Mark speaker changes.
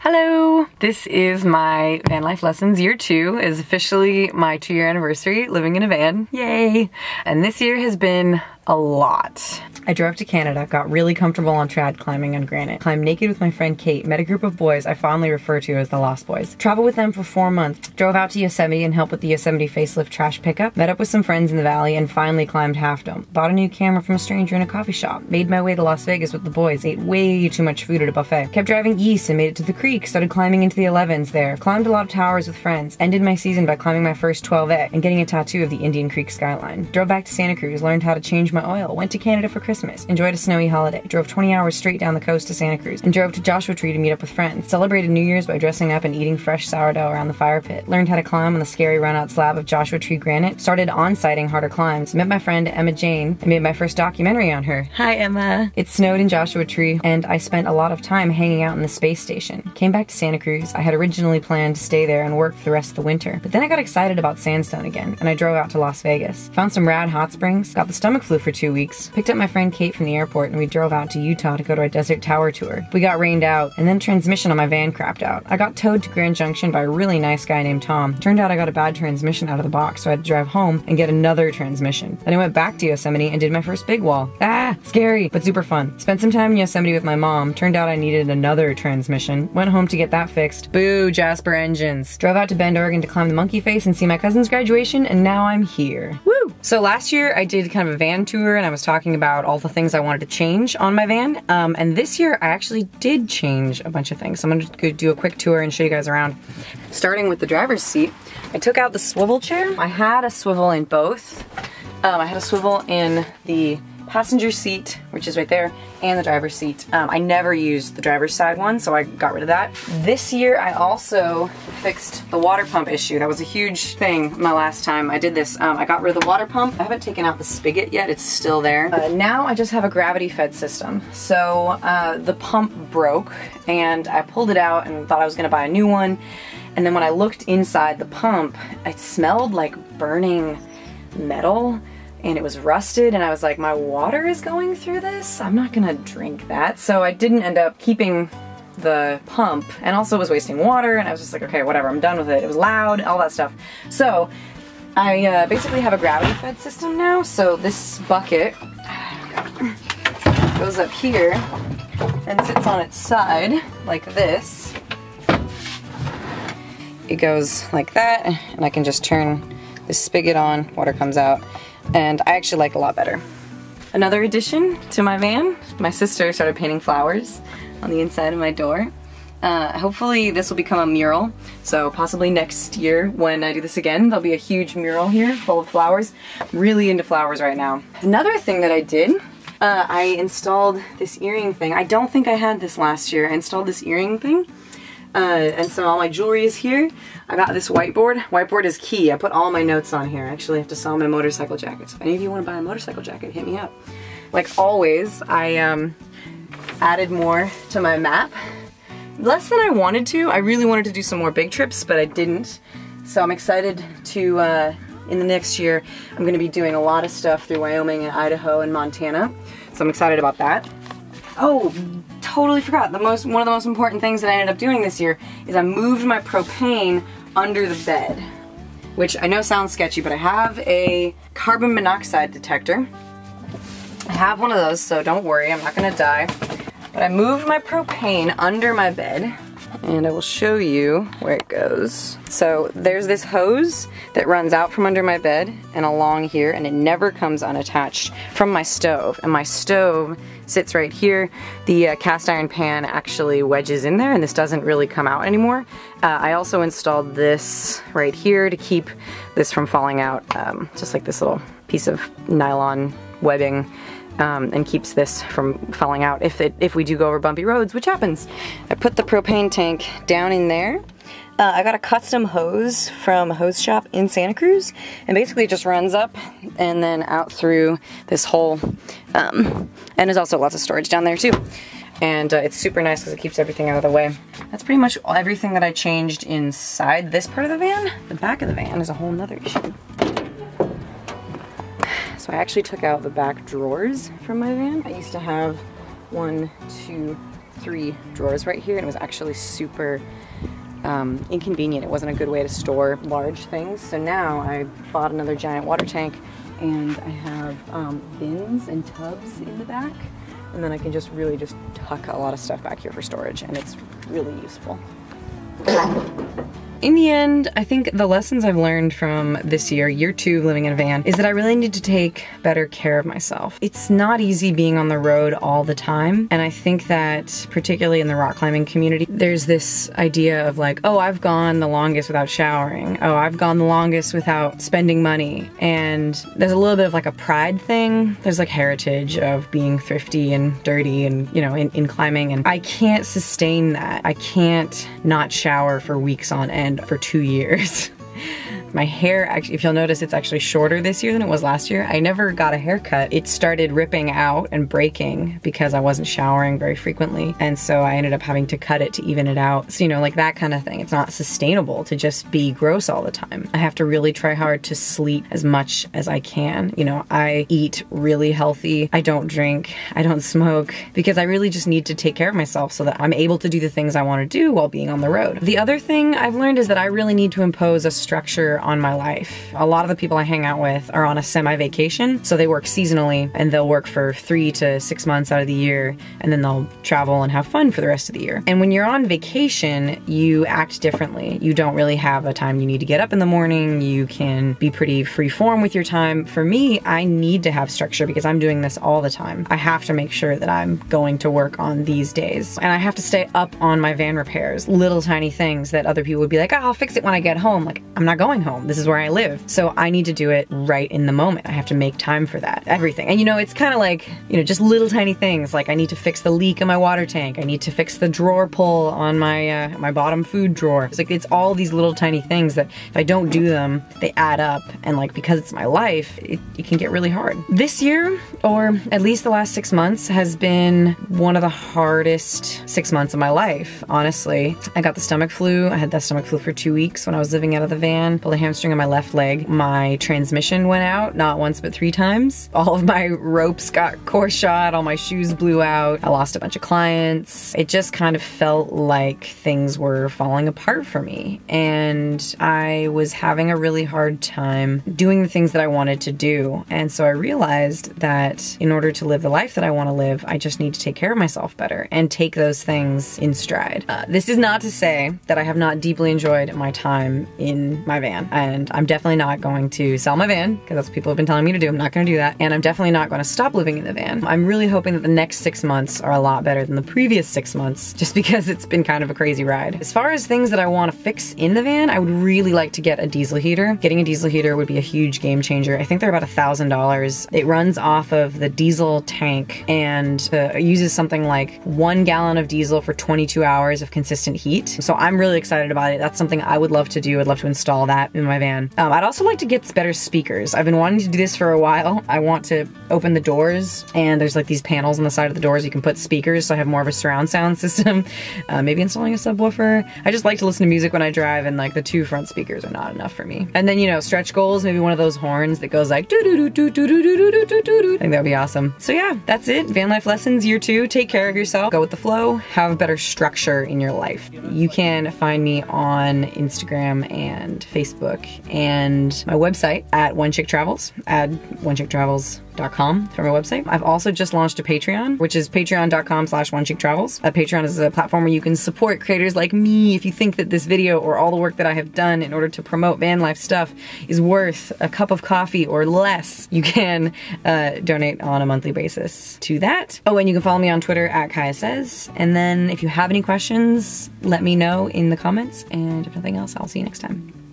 Speaker 1: Hello! This is my Vanlife Lessons year 2. Is officially my 2-year anniversary living in a van. Yay! And this year has been a lot. I drove to Canada, got really comfortable on trad climbing on granite, climbed naked with my friend Kate, met a group of boys I fondly refer to as the Lost Boys, traveled with them for 4 months, drove out to Yosemite and helped with the Yosemite facelift trash pickup, met up with some friends in the valley, and finally climbed Half Dome. Bought a new camera from a stranger in a coffee shop, made my way to Las Vegas with the boys, ate way too much food at a buffet, kept driving east and made it to the creek, started climbing into the 11s there, climbed a lot of towers with friends, ended my season by climbing my first 12A and getting a tattoo of the Indian Creek skyline, drove back to Santa Cruz, learned how to change my oil, went to Canada for Christmas, enjoyed a snowy holiday, drove 20 hours straight down the coast to Santa Cruz, and drove to Joshua Tree to meet up with friends, celebrated New Year's by dressing up and eating fresh sourdough around the fire pit, learned how to climb on the scary run-out slab of Joshua Tree granite, started on-siting harder climbs, met my friend Emma Jane, and made my first documentary on her. Hi Emma! It snowed in Joshua Tree, and I spent a lot of time hanging out in the space station. Came back to Santa Cruz. I had originally planned to stay there and work for the rest of the winter, but then I got excited about sandstone again, and I drove out to Las Vegas. Found some rad hot springs, got the stomach flu for 2 weeks, picked up my friend Kate from the airport, and we drove out to Utah to go to a desert tower tour. We got rained out, and then transmission on my van crapped out. I got towed to Grand Junction by a really nice guy named Tom. Turned out I got a bad transmission out of the box, so I had to drive home and get another transmission. Then I went back to Yosemite and did my first big wall. Ah, scary, but super fun. Spent some time in Yosemite with my mom. Turned out I needed another transmission. Went home to get that fixed. Boo, Jasper engines. Drove out to Bend, Oregon to climb the monkey face and see my cousin's graduation, and now I'm here. Woo! So last year I did kind of a van tour, and I was talking about all the things I wanted to change on my van, and this year I actually did change a bunch of things. So I'm gonna go do a quick tour and show you guys around. Starting with the driver's seat, I took out the swivel chair. I had a swivel in both. I had a swivel in the passenger seat, which is right there, and the driver's seat. I never used the driver's side one, so I got rid of that. This year I also fixed the water pump issue. That was a huge thing my last time I did this. I got rid of the water pump. I haven't taken out the spigot yet, it's still there. Now I just have a gravity fed system. So the pump broke and I pulled it out and thought I was gonna buy a new one. And then when I looked inside the pump, it smelled like burning metal. And it was rusted, and I was like, my water is going through this? I'm not gonna drink that. So I didn't end up keeping the pump, and also was wasting water, and I was just like, okay, whatever, I'm done with it. It was loud, all that stuff. So I basically have a gravity-fed system now, so this bucket goes up here and sits on its side, like this. It goes like that, and I can just turn this spigot on, water comes out. And I actually like it a lot better. Another addition to my van, my sister started painting flowers on the inside of my door. Hopefully this will become a mural, so possibly next year when I do this again, there'll be a huge mural here full of flowers. I'm really into flowers right now. Another thing that I did, I installed this earring thing. I don't think I had this last year. I installed this earring thing. And so all my jewelry is here. I got this whiteboard. Whiteboard is key. I put all my notes on here. I actually have to sell my motorcycle jacket. So if any of you want to buy a motorcycle jacket, hit me up. Like always, I added more to my map. Less than I wanted to. I really wanted to do some more big trips, but I didn't. So I'm excited to, in the next year, I'm going to be doing a lot of stuff through Wyoming and Idaho and Montana. So I'm excited about that. Oh, totally forgot. One of the most important things that I ended up doing this year is I moved my propane under the bed, which I know sounds sketchy, but I have a carbon monoxide detector. I have one of those, so don't worry, I'm not gonna die. But I moved my propane under my bed, and I will show you where it goes. So there's this hose that runs out from under my bed and along here, and it never comes unattached from my stove. And my stove sits right here. The cast iron pan actually wedges in there, and this doesn't really come out anymore. I also installed this right here to keep this from falling out, just like this little piece of nylon webbing. And keeps this from falling out if we do go over bumpy roads, which happens. I put the propane tank down in there. I got a custom hose from a hose shop in Santa Cruz, and basically it just runs up and then out through this hole. And there's also lots of storage down there too. And it's super nice because it keeps everything out of the way. That's pretty much everything that I changed inside this part of the van. The back of the van is a whole nother issue. So I actually took out the back drawers from my van. I used to have 1, 2, 3 drawers right here, and it was actually super inconvenient. It wasn't a good way to store large things. So now I bought another giant water tank, and I have bins and tubs in the back, and then I can just really just tuck a lot of stuff back here for storage, and it's really useful. In the end, I think the lessons I've learned from this year 2 of living in a van, is that I really need to take better care of myself. It's not easy being on the road all the time, and I think that particularly in the rock climbing community, there's this idea of like, oh, I've gone the longest without showering. Oh, I've gone the longest without spending money. And there's a little bit of like a pride thing. There's like heritage of being thrifty and dirty and, you know, in climbing, and I can't sustain that. I can't not shower for weeks on end for 2 years. My hair, actually, if you'll notice, it's actually shorter this year than it was last year. I never got a haircut. It started ripping out and breaking because I wasn't showering very frequently. And so I ended up having to cut it to even it out. So, you know, like that kind of thing. It's not sustainable to just be gross all the time. I have to really try hard to sleep as much as I can. You know, I eat really healthy. I don't drink. I don't smoke, because I really just need to take care of myself so that I'm able to do the things I want to do while being on the road. The other thing I've learned is that I really need to impose a structure on my life. A lot of the people I hang out with are on a semi-vacation, so they work seasonally, and they'll work for 3 to 6 months out of the year, and then they'll travel and have fun for the rest of the year. And when you're on vacation, you act differently. You don't really have a time you need to get up in the morning. You can be pretty free form with your time. For me, I need to have structure because I'm doing this all the time. I have to make sure that I'm going to work on these days, and I have to stay up on my van repairs, little tiny things that other people would be like, oh, I'll fix it when I get home. Like, I'm not going home. This is where I live. So I need to do it right in the moment. I have to make time for that. Everything. And you know, it's kind of like, you know, just little tiny things. Like I need to fix the leak in my water tank. I need to fix the drawer pull on my my bottom food drawer. It's like, it's all these little tiny things that if I don't do them, they add up. And like, because it's my life, it can get really hard. This year, or at least the last 6 months, has been one of the hardest 6 months of my life, honestly. I got the stomach flu. I had that stomach flu for 2 weeks when I was living out of the van. Pulled a hamstring on my left leg. My transmission went out, not once but 3 times. All of my ropes got core shot, all my shoes blew out. I lost a bunch of clients. It just kind of felt like things were falling apart for me. And I was having a really hard time doing the things that I wanted to do. And so I realized that in order to live the life that I want to live, I just need to take care of myself better and take those things in stride. This is not to say that I have not deeply enjoyed my time in my van. And I'm definitely not going to sell my van, because that's what people have been telling me to do. I'm not going to do that. And I'm definitely not going to stop living in the van. I'm really hoping that the next 6 months are a lot better than the previous 6 months, just because it's been kind of a crazy ride. As far as things that I want to fix in the van, I would really like to get a diesel heater. Getting a diesel heater would be a huge game changer. I think they're about $1,000. It runs off of the diesel tank and uses something like 1 gallon of diesel for 22 hours of consistent heat. So I'm really excited about it. That's something I would love to do. I'd love to install that in my van. I'd also like to get better speakers. I've been wanting to do this for a while. I want to open the doors, and there's like these panels on the side of the doors you can put speakers, so I have more of a surround sound system. Maybe installing a subwoofer. I just like to listen to music when I drive, and like the 2 front speakers are not enough for me. And then, you know, stretch goals, maybe one of those horns that goes like doo doo doo doo doo doo doo doo doo doo. I think that would be awesome. So yeah, that's it. Van Life Lessons Year 2. Take care of yourself. Go with the flow. Have better structure in your life. You can find me on Instagram and Facebook and my website at One Chick Travels. Add onechicktravels.com for my website. I've also just launched a Patreon, which is patreon.com/onechicktravels. Patreon is a platform where you can support creators like me. If you think that this video or all the work that I have done in order to promote van life stuff is worth a cup of coffee or less, you can donate on a monthly basis to that. Oh, and you can follow me on Twitter at Kaya Says. And then if you have any questions, let me know in the comments. And if nothing else, I'll see you next time.